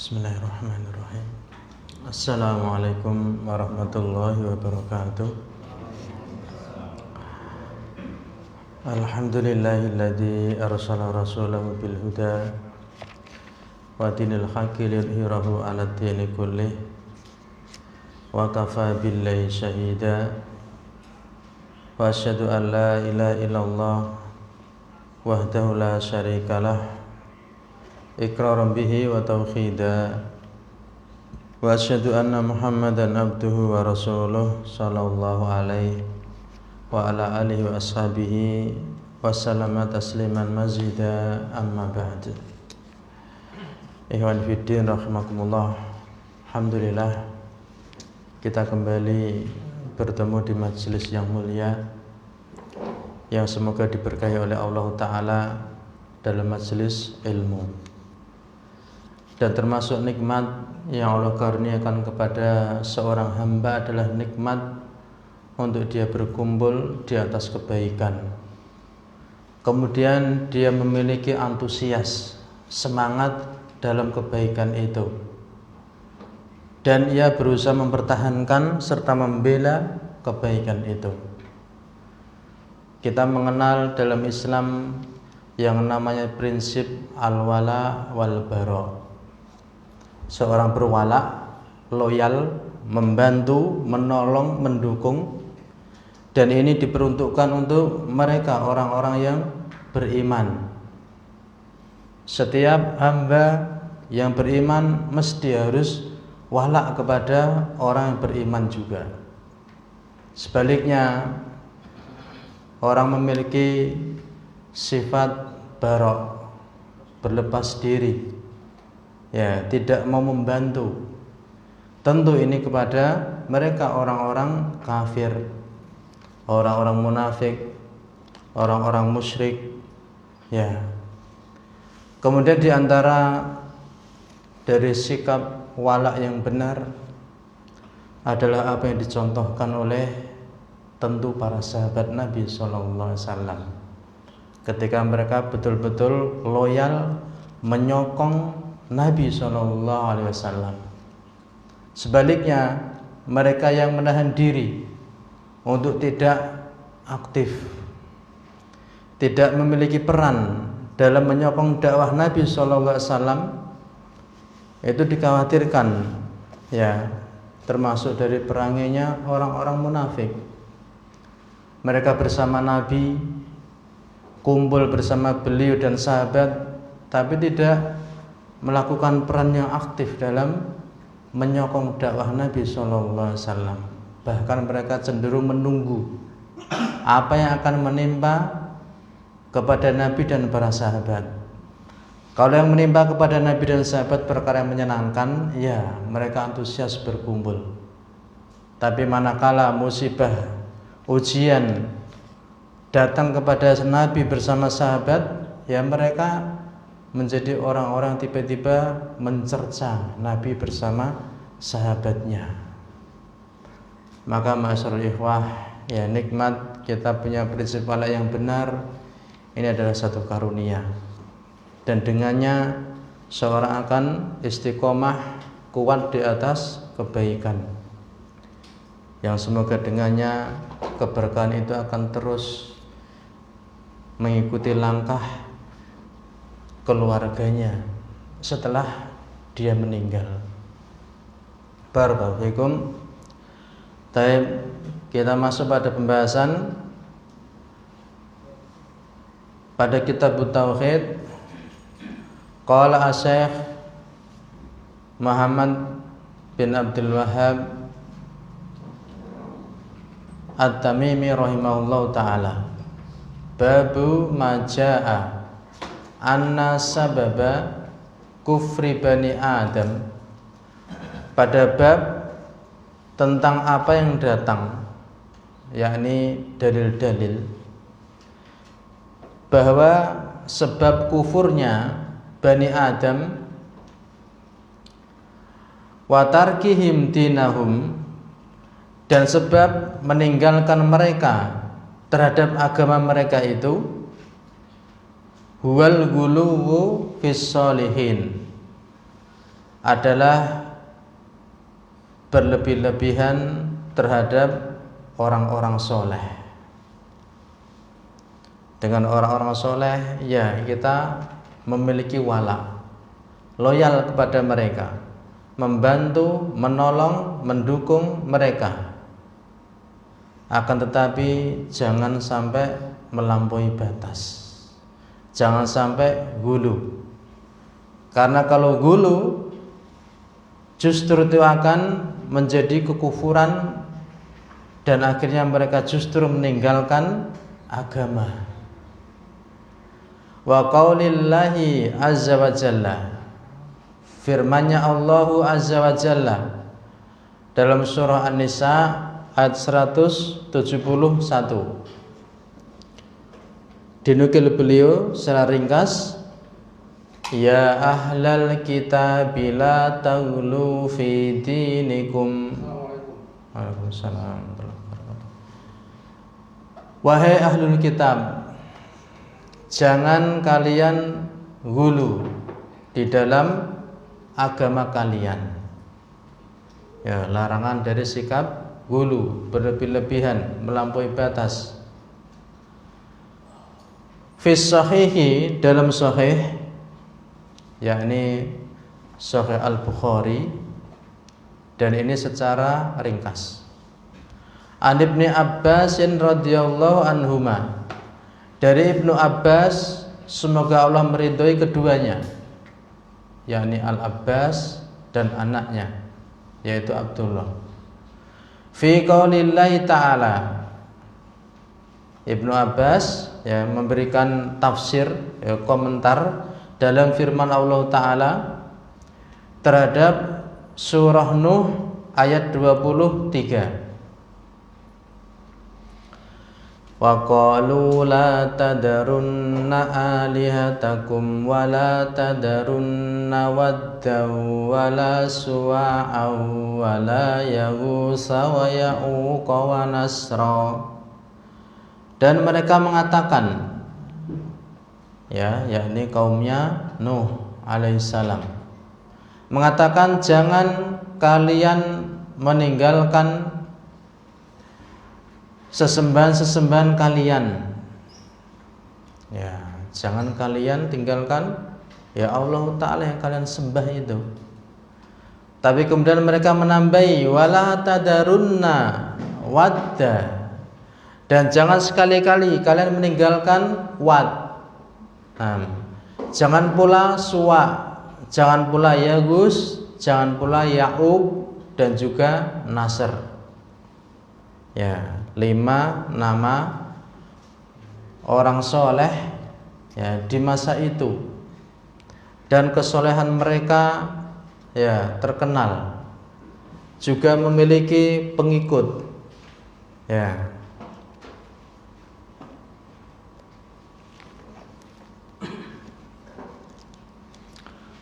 Bismillahirrahmanirrahim. Assalamualaikum warahmatullahi wabarakatuh. Alhamdulillahilladzi arsala rasulahu bil huda wa dinil haqqi liyudhhirahu 'alad dini kullih wa kafa billahi shahida wa asyhadu an la ilaha illallah wahdahu la syarikalah iqraran bihi wa tauhida wa asyhadu anna Muhammadan abduhu wa rasuluh sallallahu alaihi wa ala alihi wa ashabihi wa sallama tasliman mazida amma ba'd. Ikhwan fiddin rahimakumullah. Alhamdulillah kita kembali bertemu di majelis yang mulia yang semoga diberkahi oleh Allah Ta'ala dalam majelis ilmu. Dan termasuk nikmat yang Allah karuniakan kepada seorang hamba adalah nikmat untuk dia berkumpul di atas kebaikan. Kemudian dia memiliki antusias, semangat dalam kebaikan itu. Dan ia berusaha mempertahankan serta membela kebaikan itu. Kita mengenal dalam Islam yang namanya prinsip al-wala wal bara. Seorang berwala, loyal, membantu, menolong, mendukung. Dan ini diperuntukkan untuk mereka orang-orang yang beriman. Setiap hamba yang beriman mesti harus wala kepada orang yang beriman juga. Sebaliknya, orang memiliki sifat barok, berlepas diri, ya, tidak mau membantu. Tentu ini kepada mereka orang-orang kafir, orang-orang munafik, orang-orang musyrik, ya. Kemudian di antara dari sikap wala yang benar adalah apa yang dicontohkan oleh tentu para sahabat Nabi SAW. Ketika mereka betul-betul loyal menyokong Nabi SAW. Sebaliknya, mereka yang menahan diri untuk tidak aktif, tidak memiliki peran dalam menyokong dakwah Nabi SAW, itu dikhawatirkan, ya, termasuk dari perangainya orang-orang munafik. Mereka bersama Nabi, kumpul bersama beliau dan sahabat, tapi tidak melakukan peran yang aktif dalam menyokong dakwah Nabi SAW. Bahkan mereka cenderung menunggu apa yang akan menimpa kepada Nabi dan para sahabat. Kalau yang menimpa kepada Nabi dan sahabat perkara yang menyenangkan, ya, mereka antusias berkumpul. Tapi manakala musibah, ujian datang kepada Nabi bersama sahabat, ya mereka menjadi orang-orang tiba-tiba mencerca Nabi bersama sahabatnya. Maka ma'asyiral ikhwah, ya, nikmat kita punya prinsip wala yang benar ini adalah satu karunia. Dan dengannya seorang akan istiqomah kuat di atas kebaikan. Yang semoga dengannya keberkahan itu akan terus mengikuti langkah keluarganya setelah dia meninggal. Barakallahu fikum. Kita masuk pada pembahasan pada kitab Tauhid. Qala Asy-Syaikh Muhammad bin Abdul Wahhab At-Tamimi rahimahullahu taala, babu majaa anna sababa kufri bani Adam. Pada bab tentang apa yang datang, yakni dalil-dalil bahwa sebab kufurnya Bani Adam wa tarkihim dinahum, dan sebab meninggalkan mereka terhadap agama mereka itu huwal ghuluwu fis sholihin adalah berlebih-lebihan terhadap orang-orang soleh. Dengan orang-orang soleh, ya kita memiliki wala, loyal kepada mereka, membantu, menolong, mendukung mereka. Akan tetapi jangan sampai melampaui batas, jangan sampai gulu. Karena kalau gulu justru itu akan menjadi kekufuran dan akhirnya mereka justru meninggalkan agama. Wa qaulillahi azza wa jalla, firman-Nya Allah azza wa jalla dalam surah An-Nisa ayat 171. Dinukil beliau secara ringkas, ya ahlal kitab la taghlu fi dinikum. Waalaikumsalam. Wahai ahlul kitab, jangan kalian gulu di dalam agama kalian. Ya, larangan dari sikap gulu, berlebih-lebihan, melampaui batas. Fis sahihi, dalam sahih, yakni Sahih Al-Bukhari, dan ini secara ringkas. An Ibnu Abbas radhiyallahu anhuma, dari Ibnu Abbas, semoga Allah meridhoi keduanya, yakni Al-Abbas dan anaknya yaitu Abdullah. Fi qaulillahi ta'ala, Ibnu Abbas ya memberikan tafsir, ya, komentar dalam firman Allah Ta'ala terhadap surah Nuh ayat 23. Wa qalu la tadarunna alihatakum wa la tadarunna waddaw wa la suwa'aw wa la yaghutsa wa ya'uqa wa nasra. Dan mereka mengatakan, ya, yakni kaumnya Nuh alaihissalam, mengatakan jangan kalian meninggalkan sesembahan-sesembahan kalian. Ya, jangan kalian tinggalkan ya Allah Ta'ala yang kalian sembah itu. Tapi kemudian mereka menambahi wala tadarunna wadda, dan jangan sekali-kali kalian meninggalkan wad. Jangan pula suwa, jangan pula yagus, jangan pula ya'ub, dan juga nasr. Ya, 5 nama orang soleh ya di masa itu, dan kesolehan mereka ya terkenal, juga memiliki pengikut. Ya.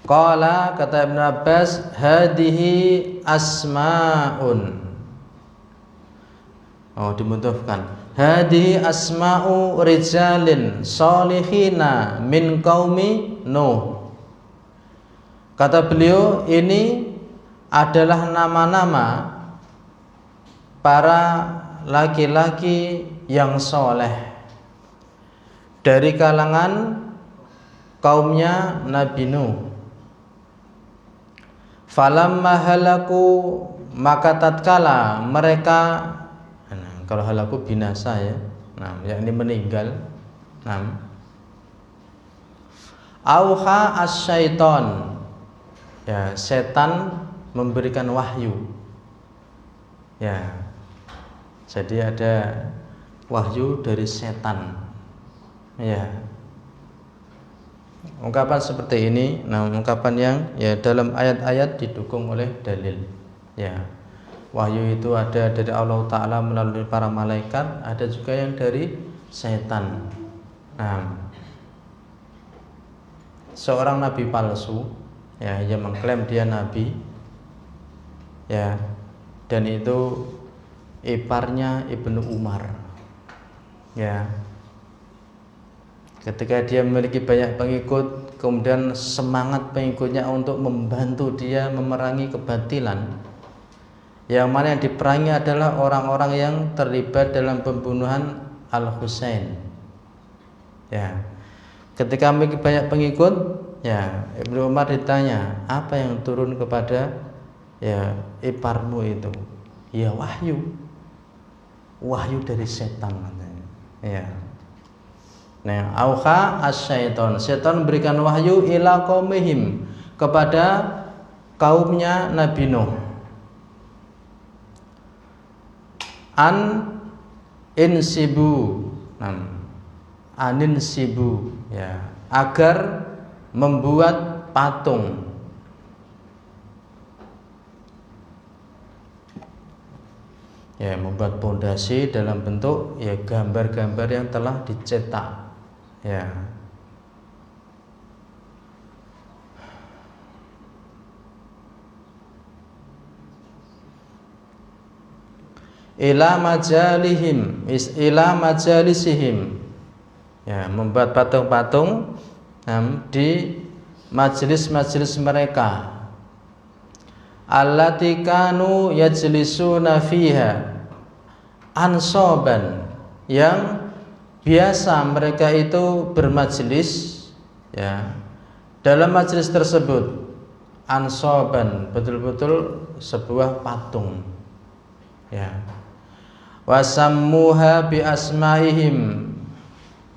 Qala, kata Ibnu Abbas, hadihi asma'un. Oh, dimudhafkan. Hadihi asma'u rijalin salihina min qaumi Nuh. Kata beliau, ini adalah nama-nama para laki-laki yang soleh dari kalangan kaumnya Nabi Nuh. Falamma halaku, maka tatkala mereka, kalau halaku binasa ya, yakni meninggal. Auha as-syaiton, ya, setan memberikan wahyu. Ya, jadi ada wahyu dari setan. Ya, ungkapan seperti ini, ungkapan yang ya dalam ayat-ayat didukung oleh dalil. Ya, wahyu itu ada dari Allah Ta'ala melalui para malaikat, ada juga yang dari setan. Seorang nabi palsu, ya, yang mengklaim dia nabi, ya, dan itu iparnya Ibnu Umar. Ya, Ketika dia memiliki banyak pengikut, kemudian semangat pengikutnya untuk membantu dia memerangi kebatilan. Yang mana yang diperangi adalah orang-orang yang terlibat dalam pembunuhan Al-Husain. Ya. Ketika memiliki banyak pengikut, ya, Ibnu Umar ditanya, apa yang turun kepada ya iparmu itu? Ya wahyu dari setan katanya. Ya. Nah, auha asyaiton, setan memberikan wahyu ila qaumihim, kepada kaumnya Nabi Nuh. Anin sibu, ya, agar membuat patung. Ya, membuat pondasi dalam bentuk ya gambar-gambar yang telah dicetak. Ya. Ila majalisihim, ya, membuat patung-patung di majelis-majelis mereka. Allati kanu yajlisuna fiha ansoban, yang biasa mereka itu bermajelis, ya, dalam majelis tersebut. Ansoban, betul-betul sebuah patung, ya. Wasammuha bi asmaihim,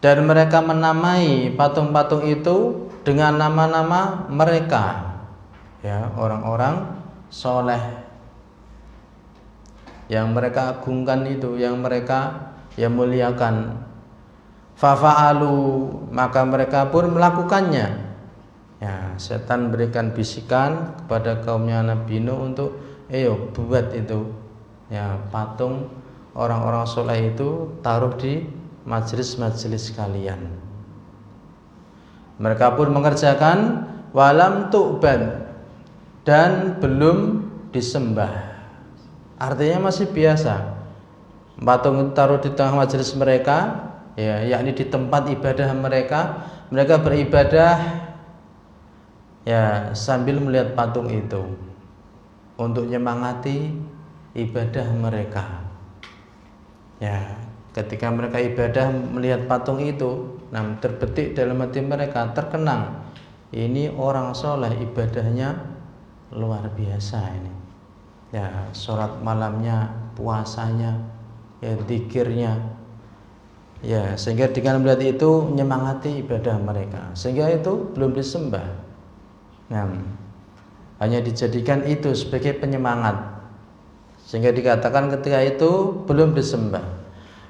dan mereka menamai patung-patung itu dengan nama-nama mereka, ya, orang-orang soleh yang mereka agungkan itu, yang mereka ya muliakan. Fafa'alu, maka mereka pun melakukannya. Ya, setan berikan bisikan kepada kaumnya Nabi Nuh untuk buat itu, ya, patung orang-orang soleh itu, taruh di majelis-majelis kalian. Mereka pun mengerjakan, walam tu'bad, dan belum disembah. Artinya masih biasa. Patung itu taruh di tengah majelis mereka, ya, yakni di tempat ibadah mereka. Mereka beribadah, ya, sambil melihat patung itu untuk menyemangati ibadah mereka. Ya, ketika mereka ibadah melihat patung itu, terbetik dalam hati mereka, terkenang, ini orang soleh, ibadahnya luar biasa ini. Ya, sholat malamnya, puasanya, ya, zikirnya, ya, sehingga dengan melihat itu menyemangati ibadah mereka, sehingga itu belum disembah. Hanya dijadikan itu sebagai penyemangat, sehingga dikatakan ketika itu belum disembah.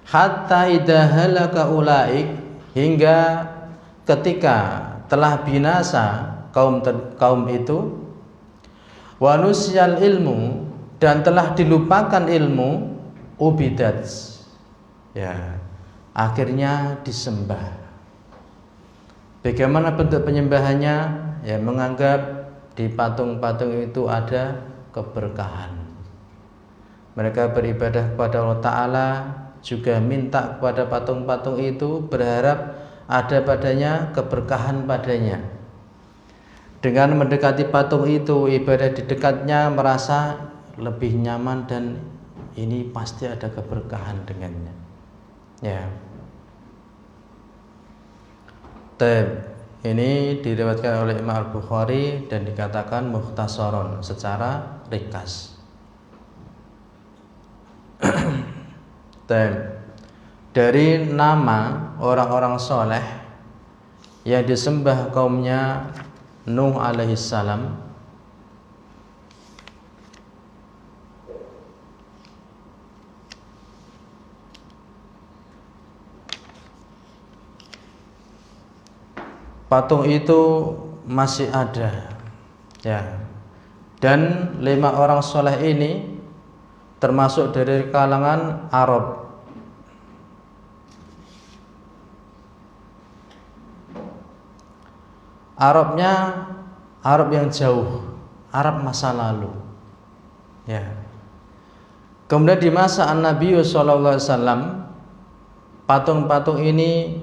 Hatta idza halaka ulaik, hingga ketika telah binasa kaum itu, wa nusyal ilmu, dan telah dilupakan ilmu, ubidat, ya, akhirnya disembah. Bagaimana bentuk penyembahannya? Ya, menganggap di patung-patung itu ada keberkahan. Mereka beribadah kepada Allah Ta'ala, juga minta kepada patung-patung itu, berharap ada padanya keberkahan padanya. Dengan mendekati patung itu, ibadah di dekatnya merasa lebih nyaman, dan ini pasti ada keberkahan dengannya. Ya. Ini diriwayatkan oleh Imam Al-Bukhari dan dikatakan mukhtasaron, secara ringkas. Dari nama orang-orang soleh yang disembah kaumnya Nuh alaihissalam, patung itu masih ada, ya, dan 5 orang soleh ini termasuk dari kalangan Arab. Arabnya Arab yang jauh, Arab masa lalu, ya. Kemudian di masa An-Nabi SAW, patung-patung ini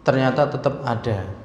ternyata tetap ada.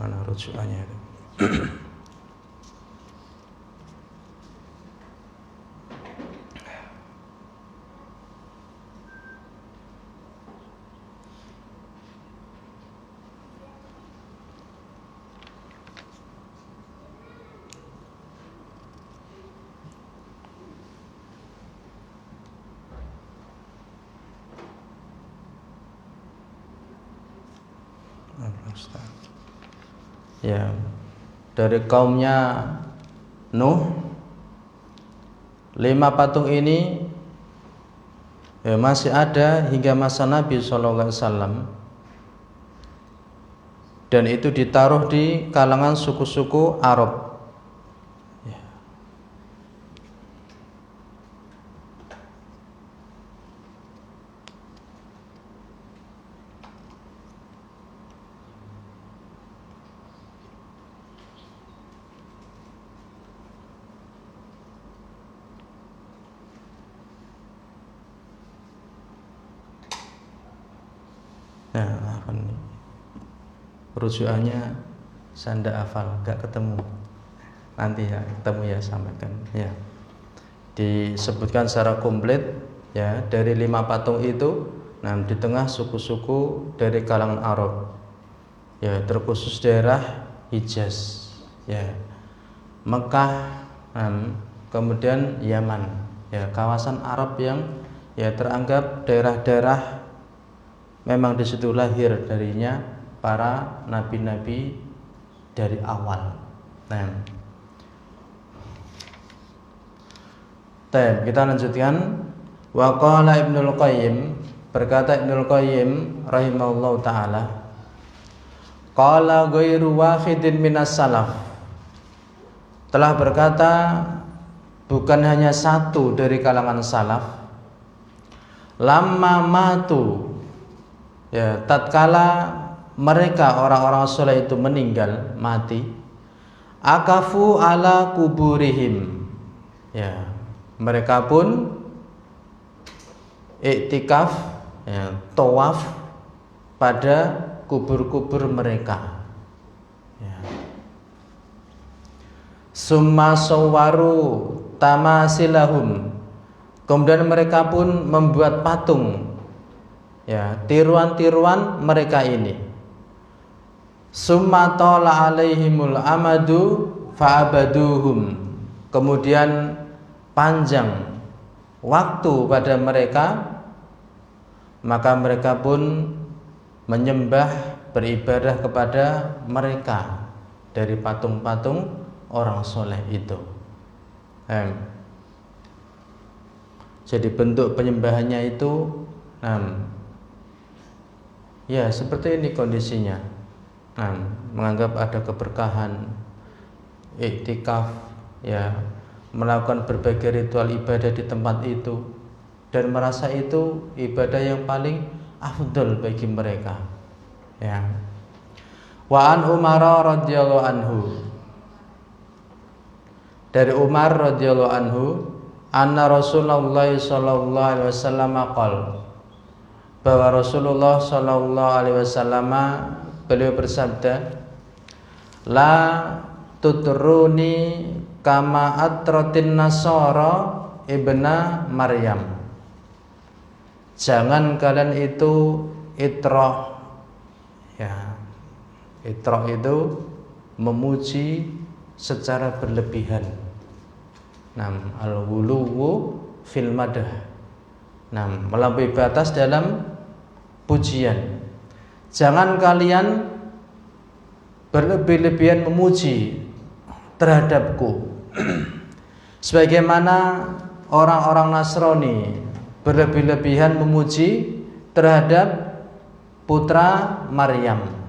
Mana rujukannya itu? Ya, dari kaumnya Nuh, 5 patung ini masih ada hingga masa Nabi SAW, dan itu ditaruh di kalangan suku-suku Arab. Nah, apa nih? Rujukannya saya ndak hafal, gak ketemu. Nanti ya ketemu ya sampaikan. Ya, disebutkan secara komplit ya, dari 5 patung itu. Nah, di tengah suku-suku dari kalangan Arab, ya, terkhusus daerah Hijaz, ya, Mekah, kemudian Yaman, ya, kawasan Arab yang ya teranggap daerah-daerah memang di situ lahir darinya para nabi-nabi dari awal. Nah, kita lanjutkan. Wa qala Ibnul Qayyim, berkata Ibnul Qayyim rahimahullahu taala, qala ghairu wahidin minas salaf, telah berkata bukan hanya satu dari kalangan salaf, lamma matu, ya, tatkala mereka orang-orang soleh itu meninggal, mati, akafu ala kuburihim, ya, mereka pun iktikaf, ya, tawaf pada kubur-kubur mereka, ya. Summa sawwaru tamasilahum, kemudian mereka pun membuat patung, ya, tiruan-tiruan mereka ini. Summa tala alaihimul amadu fa'abaduhum, kemudian panjang waktu pada mereka, maka mereka pun menyembah, beribadah kepada mereka dari patung-patung orang soleh itu. Jadi bentuk penyembahannya itu ya seperti ini kondisinya. Menganggap ada keberkahan, iktikaf, ya, melakukan berbagai ritual ibadah di tempat itu, dan merasa itu ibadah yang paling afdal bagi mereka, ya. Wa an Umar radhiyallahu anhu, dari Umar radhiyallahu anhu, anna Rasulullah sallallahu alaihi wasallam qala, bahwa Rasulullah sallallahu alaihi wasallam beliau bersabda, la tutruni kama atratin nasara ibna Maryam, jangan kalian itu itrah, ya, itrah itu memuji secara berlebihan, al-ghuluwu fil madah, melampaui batas dalam pujian. Jangan kalian berlebih-lebihan memuji terhadapku sebagaimana orang-orang Nasrani berlebih-lebihan memuji terhadap putra Maryam.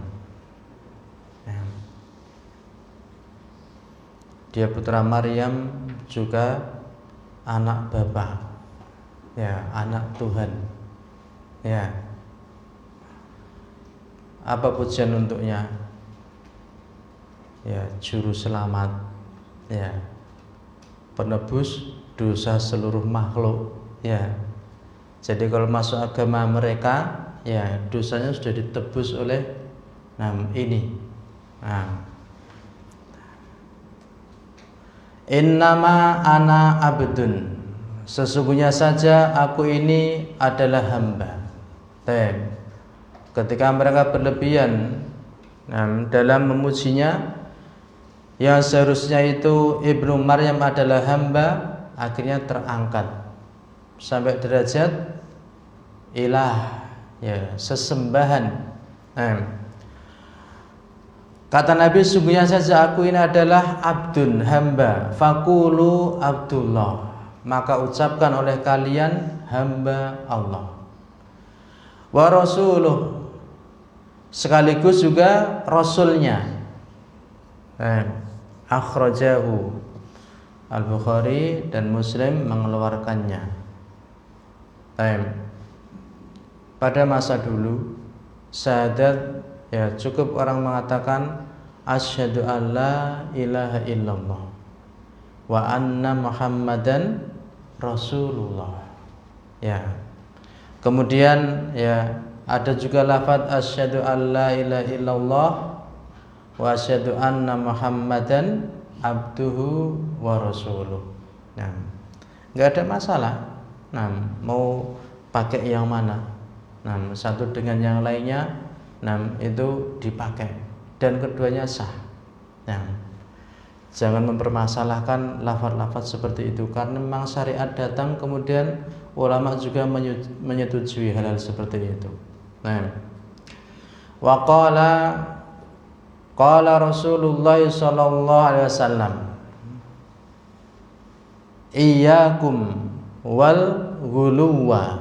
Dia putra Maryam juga anak Bapa, ya, anak Tuhan, ya. Apa pujian untuknya? Ya, juru selamat, ya, penebus dosa seluruh makhluk, ya. Jadi kalau masuk agama mereka, ya, dosanya sudah ditebus oleh ini. Innama ana abdun, sesungguhnya saja aku ini adalah hamba. Ketika mereka berlebihan dalam memujinya, yang seharusnya itu Ibnu Maryam adalah hamba, akhirnya terangkat sampai derajat ilah, ya, sesembahan. Kata Nabi, sungguhnya saja aku ini adalah abdun, hamba. Fakulu Abdullah, maka ucapkan oleh kalian hamba Allah. Wa rasuluh, sekaligus juga rasulnya. Akhrajahu Al-Bukhari dan Muslim mengeluarkannya. Pada masa dulu syahadat, ya, cukup orang mengatakan asyhadu alla ilaha illallah wa anna Muhammadan Rasulullah, ya. Kemudian, ya, ada juga lafaz asyhadu alla ilaha illallah wa asyhadu anna Muhammadan abduhu wa rasuluh. Enggak ada masalah. Mau pakai yang mana? Satu dengan yang lainnya, itu dipakai dan keduanya sah. Jangan mempermasalahkan lafaz-lafaz seperti itu, karena memang syariat datang, kemudian ulama juga menyetujui hal-hal seperti itu. Wa qala Rasulullah sallallahu alaihi wasallam, iyyakum wal ghuluwa.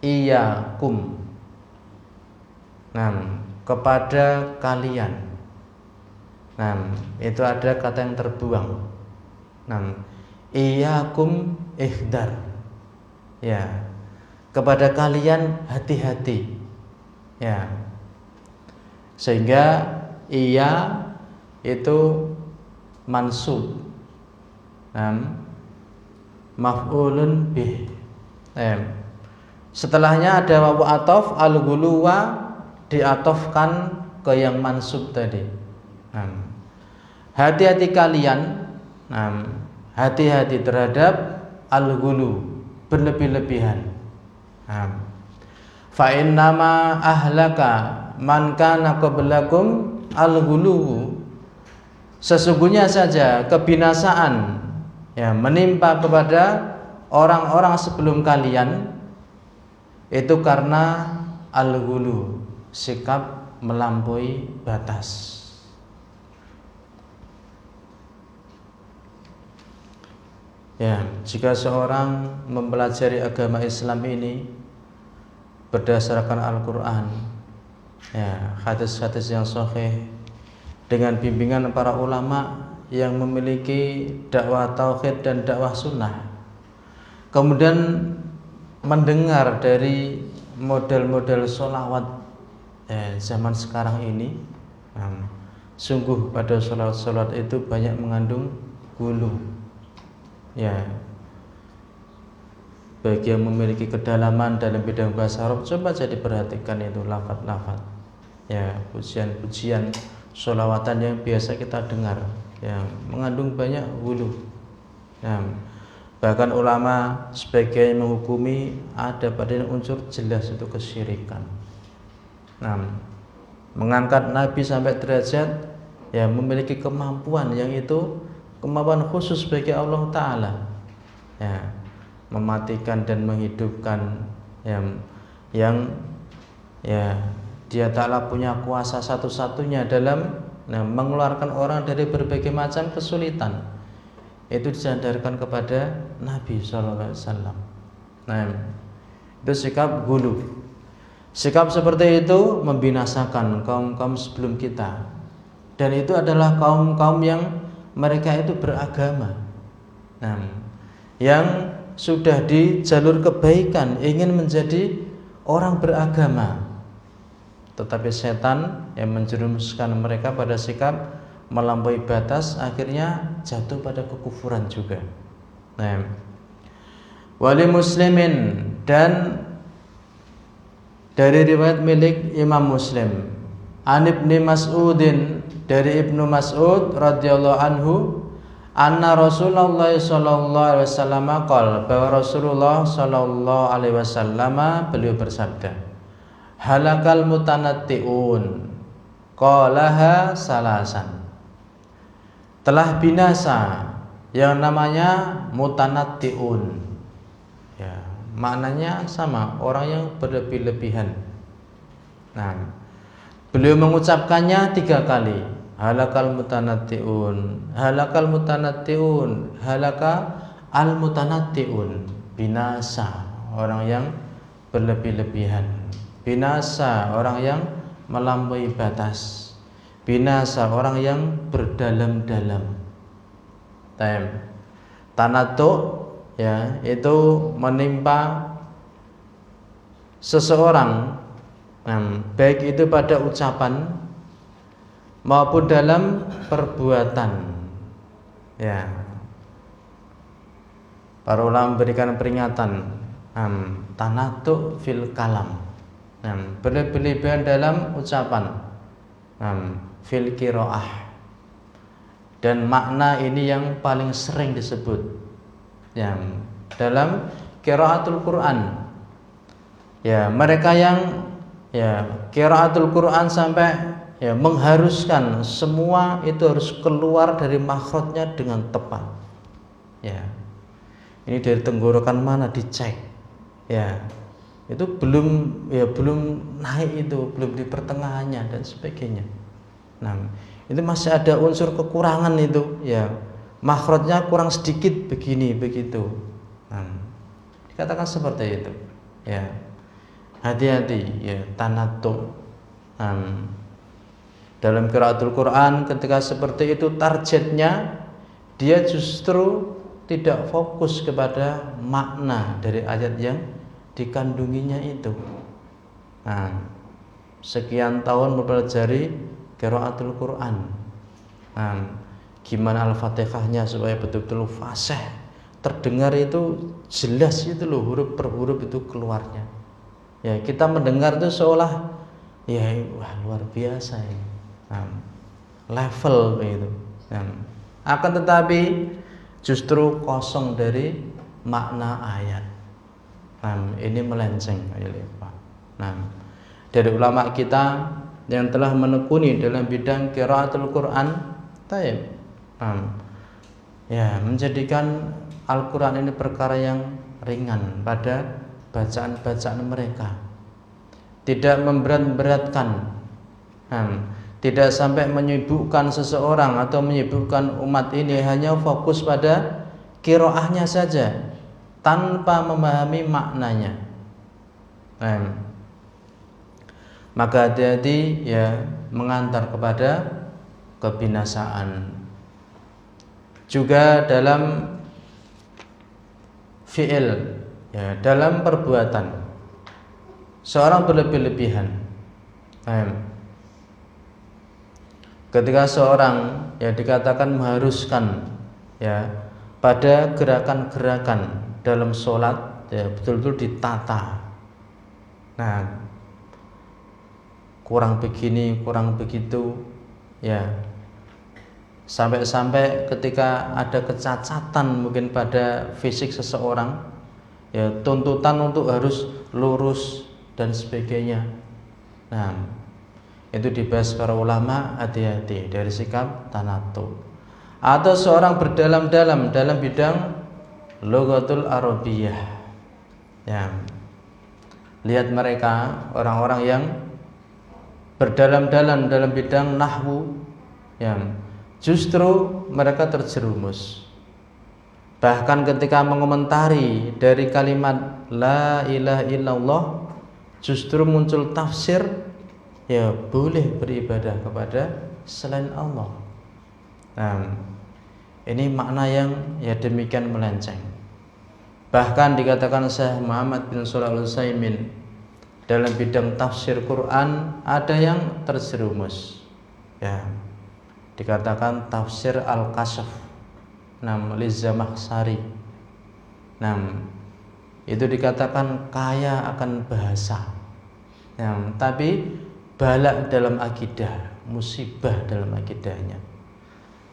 Iyyakum, kepada kalian. Itu ada kata yang terbuang. Iyyakum ihdar, ya, kepada kalian hati-hati, ya. Sehingga iya itu mansub, maf'ulun bih. Setelahnya ada wawu atof, al-ghuluwa diatofkan ke yang mansub tadi. Hati-hati kalian, hati-hati terhadap al-ghulu, berlebih-lebihan. Fa innama ahlaka man kana qablakum al-ghulu, sesungguhnya saja kebinasaan, ya, menimpa kepada orang-orang sebelum kalian itu karena al-ghulu, sikap melampaui batas. Ya, jika seorang mempelajari agama Islam ini berdasarkan Al-Quran, ya, hadis-hadis yang sahih, dengan bimbingan para ulama yang memiliki dakwah tauhid dan dakwah sunnah, kemudian mendengar dari model-model sholawat zaman sekarang ini, sungguh pada sholawat itu banyak mengandung gulu, ya. Bagi yang memiliki kedalaman dalam bidang bahasa Arab, coba jadi perhatikan itu lafaz-lafaz, ya, pujian-pujian sholawatan yang biasa kita dengar, yang mengandung banyak gulu. Bahkan ulama sebagian menghukumi ada pada unsur jelas itu kesyirikan. Mengangkat Nabi sampai derajat, ya, memiliki kemampuan yang itu kemampuan khusus bagi Allah Ta'ala, ya, mematikan dan menghidupkan, yang ya, Dia Ta'ala punya kuasa satu-satunya dalam mengeluarkan orang dari berbagai macam kesulitan. itu disandarkan kepada Nabi sallallahu alaihi wasallam. Nah, itu sikap ghulu. Sikap seperti itu membinasakan kaum-kaum sebelum kita. Dan itu adalah kaum-kaum yang mereka itu beragama. Nah, yang sudah di jalur kebaikan, ingin menjadi orang beragama. Tetapi setan yang menjerumuskan mereka pada sikap melampaui batas, akhirnya jatuh pada kekufuran juga. Nah, wali muslimin, dan dari riwayat milik Imam Muslim, an Ibnu Mas'udin, dari Ibnu Mas'ud radhiyallahu anhu, anna Rasulullah sallallahu alaihi wasallam qala, bahwa Rasulullah sallallahu alaihi wasallam beliau bersabda, halakal mutanatti'un, qalaha salasan. Telah binasa yang namanya mutanatti'un. Ya, maknanya sama, orang yang berlebih-lebihan. Nah, beliau mengucapkannya 3 kali. Halakal mutanatti'un, halakal mutanatti'un, halaka al mutanatti'un. Binasa orang yang berlebih-lebihan. Binasa orang yang melampaui batas. Binasa orang yang berdalam-dalam. Tanatuk, ya, itu menimpa seseorang, baik itu pada ucapan maupun dalam perbuatan. Ya, para ulama memberikan peringatan, tanatuk fil kalam, berlebihan dalam ucapan, fil qiraah. Dan makna ini yang paling sering disebut, ya, dalam qiraatul Quran. Ya, mereka yang qiraatul Quran sampai mengharuskan semua itu harus keluar dari makhrajnya dengan tepat. Ya, ini dari tenggorokan mana dicek. Ya, itu belum naik, itu belum di pertengahannya dan sebagainya. Nah, itu masih ada unsur kekurangan itu, ya, makhrajnya kurang sedikit begini begitu. Dikatakan seperti itu. Ya, hati-hati, ya, tanattu. Dalam qiraatul Quran ketika seperti itu, targetnya dia justru tidak fokus kepada makna dari ayat yang dikandunginya itu. Sekian tahun mempelajari qiraatul Quran, gimana Al-Fatihahnya supaya betul-betul fasih, terdengar itu jelas itu loh, huruf per huruf itu keluarnya. Ya, kita mendengar itu seolah wah, luar biasa ini, level itu. Akan tetapi justru kosong dari makna ayat. Ini melenceng, Pak. Dari ulama kita yang telah menekuni dalam bidang qiraatul Quran, menjadikan Al-Quran ini perkara yang ringan pada bacaan-bacaan mereka, tidak memberat-beratkan, tidak sampai menyibukkan seseorang atau menyibukkan umat ini hanya fokus pada qiraahnya saja tanpa memahami maknanya. Maka hati-hati, ya, mengantar kepada kebinasaan. Juga dalam fi'il, ya, dalam perbuatan, seorang berlebih-lebihan. Ketika seorang, ya, dikatakan mengharuskan, ya, pada gerakan-gerakan dalam sholat, ya, betul-betul ditata. Kurang begini, kurang begitu, ya, sampai-sampai ketika ada kecacatan mungkin pada fisik seseorang, ya, tuntutan untuk harus lurus dan sebagainya. Itu dibahas para ulama, hati-hati dari sikap tanattu. Atau seorang berdalam-dalam dalam bidang lughatul Arabiyah, ya, lihat mereka orang-orang yang berdalam-dalam dalam bidang nahwu, ya, justru mereka terjerumus. Bahkan ketika mengomentari dari kalimat la ilaha illallah justru muncul tafsir ya boleh beribadah kepada selain Allah. Nah, ini makna yang ya demikian melenceng. Bahkan dikatakan Syekh Muhammad bin Shalih Al-Utsaimin dalam bidang tafsir Quran ada yang terjerumus. Ya, dikatakan tafsir Al-Kasyf Lizzamakhsyari. Itu dikatakan kaya akan bahasa. Tapi balak dalam akidah, musibah dalam akidahnya.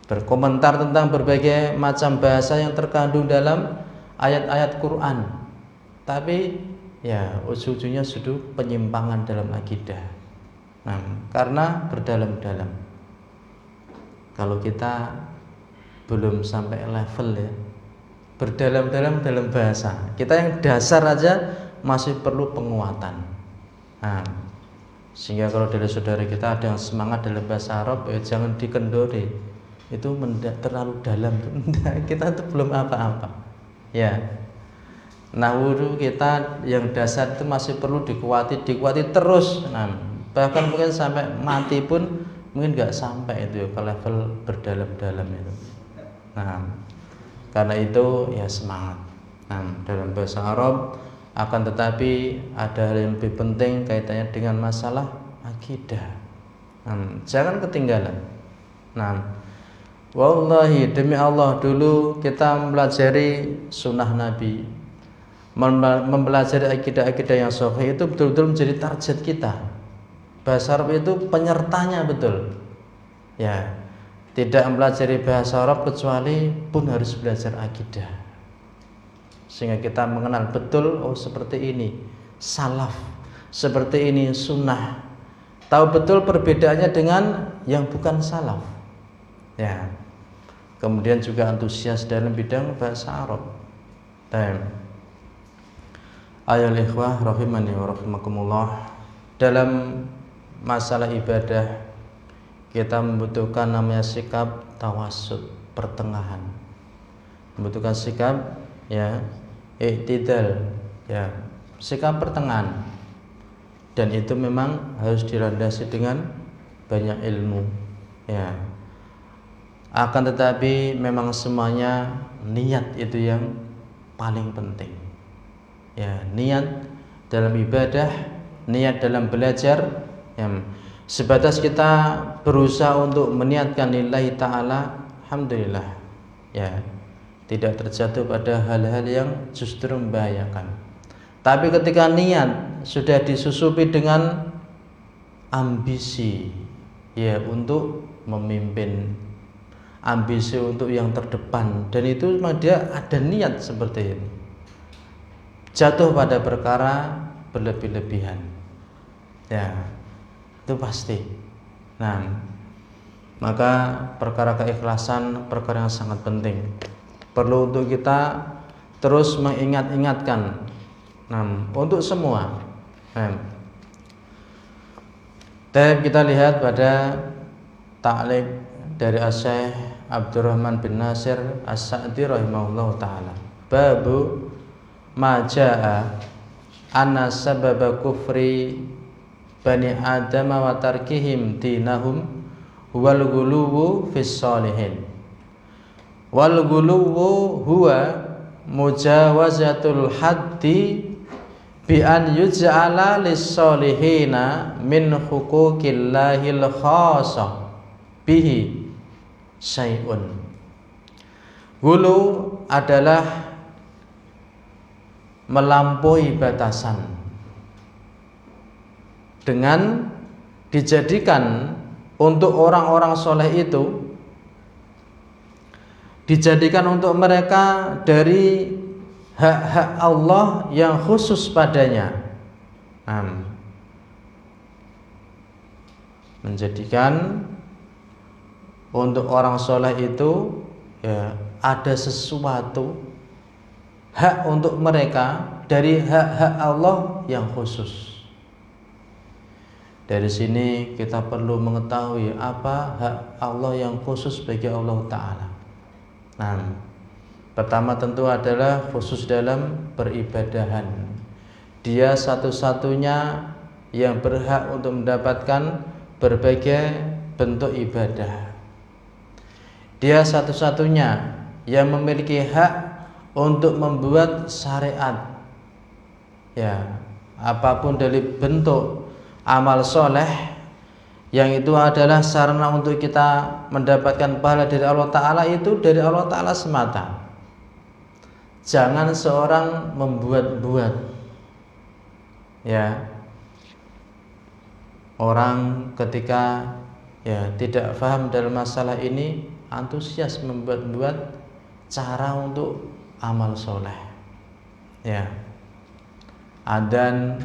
Berkomentar tentang berbagai macam bahasa yang terkandung dalam ayat-ayat Quran. Tapi ya ujung-ujungnya sudah penyimpangan dalam akidah. Karena berdalam-dalam. Kalau kita belum sampai level ya berdalam-dalam dalam bahasa, kita yang dasar aja masih perlu penguatan. Sehingga kalau dari saudara kita ada yang semangat dalam bahasa Arab, ya jangan dikendori, itu terlalu dalam. Kita itu belum apa-apa. Ya, nahwu kita yang dasar itu masih perlu dikuati terus. Bahkan mungkin sampai mati pun mungkin nggak sampai itu ke level berdalam-dalam itu. Karena itu ya semangat. Dalam bahasa Arab akan tetapi ada hal yang lebih penting kaitannya dengan masalah akidah. Jangan ketinggalan. Wallahi demi Allah dulu kita mempelajari sunnah Nabi, mempelajari akidah-akidah yang sahih itu betul-betul menjadi target kita. Bahasa Arab itu penyertanya betul. Ya, tidak mempelajari bahasa Arab kecuali pun harus belajar akidah. Sehingga kita mengenal betul, oh seperti ini salaf, seperti ini sunnah. Tahu betul perbedaannya dengan yang bukan salaf. Ya. Kemudian juga antusias dalam bidang bahasa Arab. Ayol ikhwah rahimani wa rahimakumullah. Dalam masalah ibadah kita membutuhkan namanya sikap tawassut, pertengahan. Membutuhkan sikap ya i'tidal, ya sikap pertengahan. Dan itu memang harus dilandasi dengan banyak ilmu. Ya. Akan tetapi memang semuanya niat itu yang paling penting. Ya, niat dalam ibadah, niat dalam belajar, ya, sebatas kita berusaha untuk meniatkan lillahi ta'ala, alhamdulillah ya, tidak terjatuh pada hal-hal yang justru membahayakan. Tapi ketika niat sudah disusupi dengan ambisi ya untuk memimpin, ambisi untuk yang terdepan, dan itu memang dia ada niat seperti ini, jatuh pada perkara berlebih-lebihan ya itu pasti. Maka perkara keikhlasan perkara yang sangat penting, perlu untuk kita terus mengingat-ingatkan untuk semua. Dan kita lihat pada ta'liq dari Syekh Abdurrahman bin Nasir As-Sa'di rahimahullah ta'ala, babu maja'a anna sababa kufri bani Adam wa tarkihim dinahum wal ghuluwu fis shalihin. Wal ghuluwu huwa mujawazatul haddi bi an yuj'ala lis-sholihina min huquqillahil khassah bihi syai'un. Ghulu adalah melampaui batasan dengan dijadikan untuk orang-orang soleh itu, dijadikan untuk mereka dari hak-hak Allah yang khusus padanya. Menjadikan untuk orang soleh itu ya ada sesuatu hak untuk mereka dari hak-hak Allah yang khusus. Dari sini kita perlu mengetahui apa hak Allah yang khusus bagi Allah Ta'ala. Pertama tentu adalah khusus dalam peribadahan. Dia satu-satunya yang berhak untuk mendapatkan berbagai bentuk ibadah. Dia satu-satunya yang memiliki hak untuk membuat syariat. Ya, apapun dari bentuk amal soleh yang itu adalah sarana untuk kita mendapatkan pahala dari Allah Ta'ala, itu dari Allah Ta'ala semata. Jangan seorang membuat-buat. Ya, orang ketika tidak paham dalam masalah ini, antusias membuat-buat cara untuk amal soleh. Ya, adzan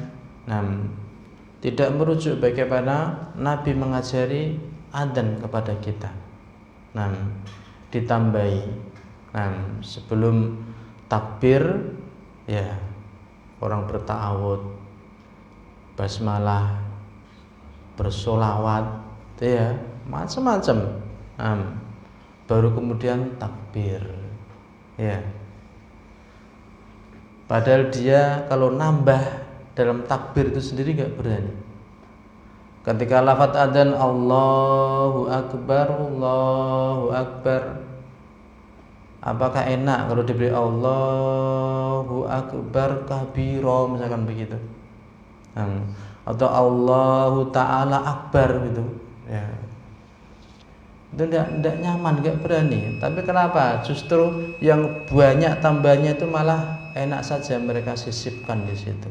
tidak merujuk bagaimana Nabi mengajari adzan kepada kita. Ditambahi sebelum takbir, ya, orang berta'awud, basmalah, bersolawat, ya, macam-macam. Baru kemudian takbir, ya. Padahal dia kalau nambah dalam takbir itu sendiri gak berani. Ketika lafaz adzan Allahu Akbar, Allahu Akbar, apakah enak kalau diberi Allahu Akbar kabira misalkan begitu, atau Allahu Ta'ala Akbar gitu, ya, itu tidak nyaman, gak berani. Tapi kenapa? Justru yang banyak tambahnya itu malah enak saja mereka sisipkan di situ.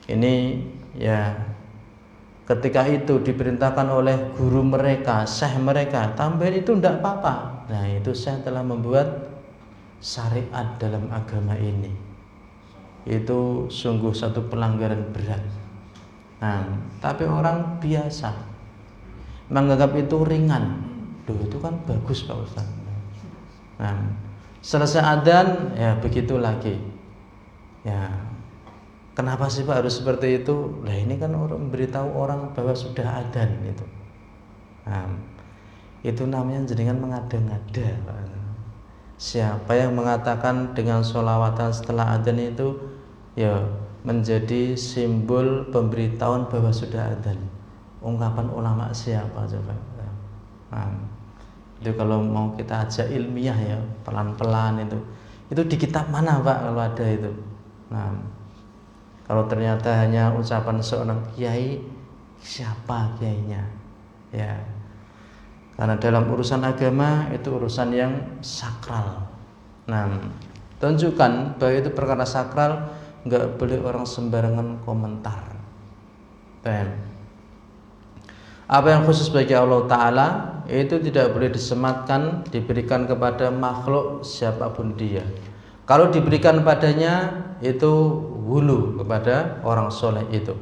Ini ya, ketika itu diperintahkan oleh guru mereka, syekh mereka, tambahin itu tidak apa-apa. Nah, itu syekh telah membuat syariat dalam agama ini. Itu sungguh satu pelanggaran berat. Tapi orang biasa menganggap itu ringan. Itu kan bagus Pak Ustaz. Selesai adzan, ya begitu lagi. Ya, kenapa sih Pak harus seperti itu? Lah ini kan orang memberitahu orang bahwa sudah adzan itu. Itu namanya jenengan mengada-ngada. Siapa yang mengatakan dengan sholawatan setelah adzan itu ya menjadi simbol pemberitahuan bahwa sudah adzan? Ungkapan ulama siapa coba? Itu kalau mau kita ajak ilmiah ya, pelan-pelan itu di kitab mana Pak kalau ada itu? Kalau ternyata hanya ucapan seorang kiai, siapa kiainya? Ya, karena dalam urusan agama itu urusan yang sakral. Tunjukkan bahwa itu perkara sakral, nggak boleh orang sembarangan komentar. Apa yang khusus bagi Allah Ta'ala itu tidak boleh disematkan, diberikan kepada makhluk siapapun dia. Kalau diberikan padanya itu hulu kepada orang soleh itu.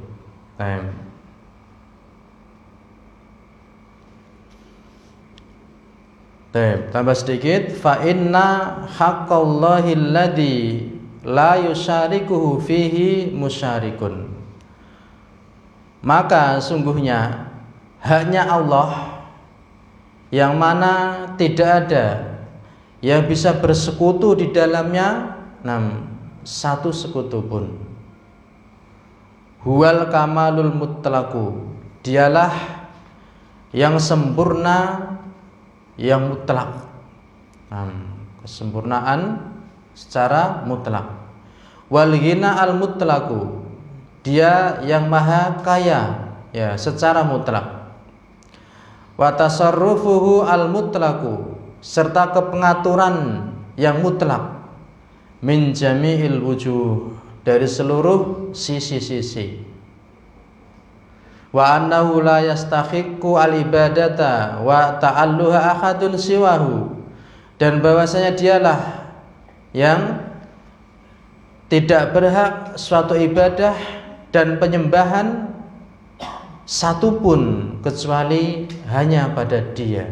Tambah sedikit, fa inna haqqallahi alladzi la yusyarikuhu fihi musyarikun. Maka sungguhnya haknya Allah yang mana tidak ada yang bisa bersekutu di dalamnya, satu sekutu pun. Huwal kamalul mutlaqu, dialah yang sempurna, yang mutlak, kesempurnaan secara mutlak. Wal ghina al mutlaqu, dia yang maha kaya ya secara mutlak. Wa tasarrufuhu al mutlaqu, serta kepengaturan yang mutlak, min jami'il wujuh, dari seluruh sisi-sisi. Wa annahu la yastahiqqu al ibadata wa ta'alluha ahadun siwahu, dan bahwasanya dialah yang tidak berhak suatu ibadah dan penyembahan satu pun kecuali hanya pada dia.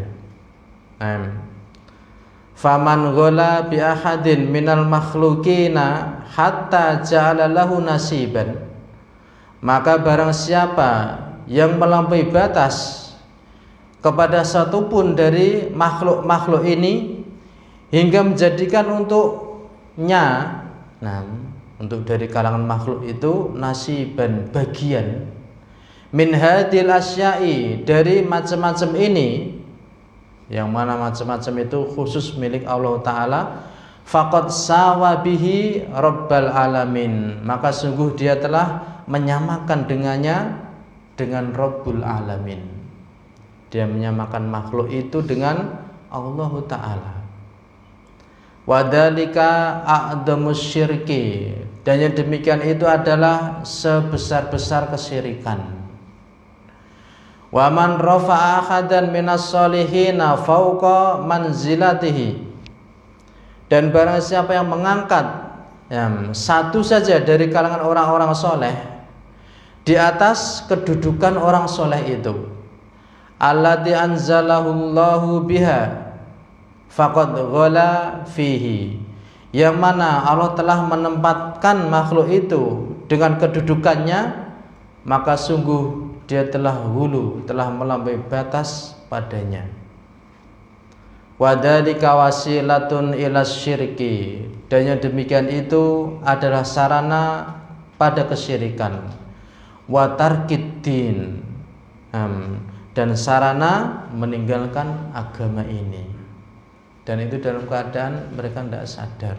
Faman ghala bi ahadin minal makhluqina hatta ja'ala lahu nasiban, maka barang siapa yang melampaui batas kepada satu pun dari makhluk-makhluk ini hingga menjadikan untuknya, untuk dari kalangan makhluk itu nasiban, bagian min hadil asya'i, dari macam-macam ini, yang mana macam-macam itu khusus milik Allah Ta'ala. Faqad sawa bihi rabbal alamin, maka sungguh dia telah menyamakan dengannya dengan Rabbul Alamin. Dia menyamakan makhluk itu dengan Allah Ta'ala. Wadhalika a'damus syirki, dan yang demikian itu adalah sebesar-besar kesyirikan. Wa man rafa'a ahadan minas solihina fauqa manzilatihi, dan barang siapa yang mengangkat satu saja dari kalangan orang-orang soleh di atas kedudukan orang soleh itu, allati anzalahullahu biha faqad ghala fihi, yang mana Allah telah menempatkan makhluk itu dengan kedudukannya, maka sungguh dia telah hulu, telah melampaui batas padanya. Wadzalika wasilatun ilas syirki, dan yang demikian itu adalah sarana pada kesyirikan. Wa tarkiddin, dan sarana meninggalkan agama ini. Dan itu dalam keadaan mereka tidak sadar.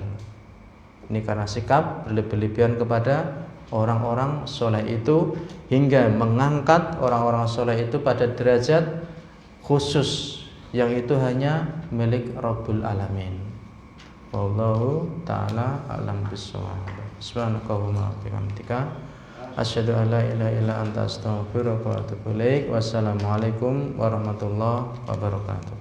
Ini karena sikap berlebihan kepada orang-orang soleh itu, hingga mengangkat orang-orang soleh itu pada derajat khusus yang itu hanya milik Rabbul Alamin. Wallahu ta'ala a'lam bishawab. Subhanakallahumma wa bihamdika asyhadu an la ilaha illa anta astaghfiruka wa atubu ilaik. Wassalamualaikum warahmatullahi wabarakatuh.